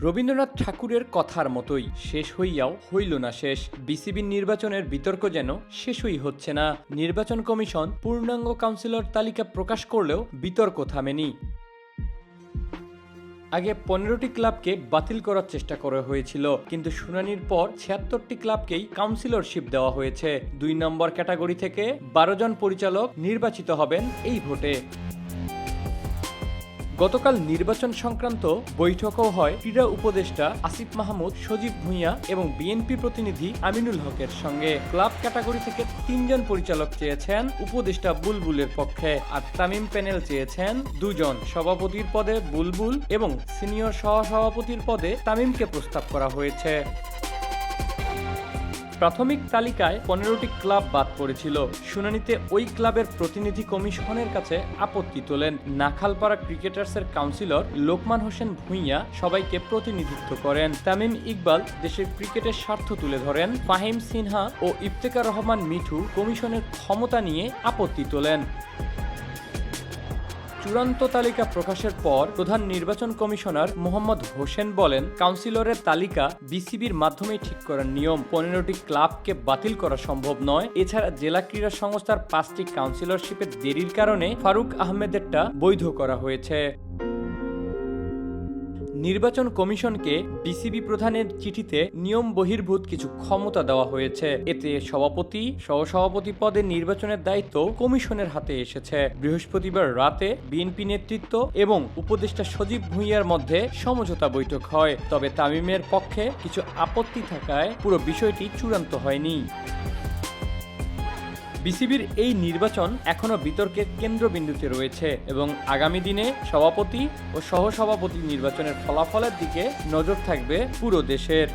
রবীন্দ্রনাথ ঠাকুরের কথার মতোই শেষ হইয়াও হইল না শেষ। বিসিবির নির্বাচনের বিতর্ক যেন শেষই হচ্ছে না। নির্বাচন কমিশন পূর্ণাঙ্গ কাউন্সিলর তালিকা প্রকাশ করলেও বিতর্ক থামেনি। আগে 15টি ক্লাবকে বাতিল করার চেষ্টা করা হয়েছিল, কিন্তু শুনানির পর 76টি ক্লাবকেই কাউন্সিলরশিপ দেওয়া হয়েছে। 2 নম্বর ক্যাটাগরি থেকে 12 জন পরিচালক নির্বাচিত হবেন এই ভোটে। গতকাল নির্বাচন সংক্রান্ত বৈঠকও হয় ক্রীড়া উপদেষ্টা আসিফ মাহমুদ, সজীব ভুঁইয়া এবং বিএনপি প্রতিনিধি আমিনুল হকের সঙ্গে। ক্লাব ক্যাটাগরি থেকে 3 জন পরিচালক চেয়েছেন উপদেষ্টা বুলবুলের পক্ষে, আর তামিম প্যানেল চেয়েছেন 2 জন। সভাপতির পদে বুলবুল এবং সিনিয়র সহসভাপতির পদে তামিমকে প্রস্তাব করা হয়েছে। প্রাথমিক তালিকায় 15টি ক্লাব বাদ পড়েছিল। শুনানিতে ওই ক্লাবের প্রতিনিধি কমিশনের কাছে আপত্তি তোলেন। নাখালপাড়া ক্রিকেটার্সের কাউন্সিলর লোকমান হোসেন ভুঁইয়া সবাইকে প্রতিনিধিত্ব করেন। তামিম ইকবাল দেশের ক্রিকেটের স্বার্থ তুলে ধরেন। ফাহিম সিনহা ও ইফতেখার রহমান মিঠু কমিশনের ক্ষমতা নিয়ে আপত্তি তোলেন। চূড়ান্ত তালিকা প্রকাশের পর প্রধান নির্বাচন কমিশনার মোহাম্মদ হোসেন বলেন, কাউন্সিলরের তালিকা বিসিবির মাধ্যমেই ঠিক করার নিয়ম। 15টি ক্লাবকে বাতিল করা সম্ভব নয়। এছাড়া জেলা ক্রীড়া সংস্থার 5টি কাউন্সিলরশিপের দেরির কারণে ফারুক আহমেদেরটা বৈধ করা হয়েছে। নির্বাচন কমিশনকে বিসিবি প্রধানের চিঠিতে নিয়ম বহির্ভূত কিছু ক্ষমতা দেওয়া হয়েছে। এতে সভাপতি, সহসভাপতি পদে নির্বাচনের দায়িত্ব কমিশনের হাতে এসেছে। বৃহস্পতিবার রাতে বিএনপি নেতৃত্ব এবং উপদেষ্টা সজীব ভুঁইয়ার মধ্যে সমঝোতা বৈঠক হয়। তবে তামিমের পক্ষে কিছু আপত্তি থাকায় পুরো বিষয়টি চূড়ান্ত হয়নি। বিসিবির এই নির্বাচন এখনো বিতর্কের কেন্দ্রবিন্দুতে রয়েছে এবং আগামী দিনে সভাপতি ও সহসভাপতি নির্বাচনের ফলাফলের দিকে নজর থাকবে পুরো দেশের।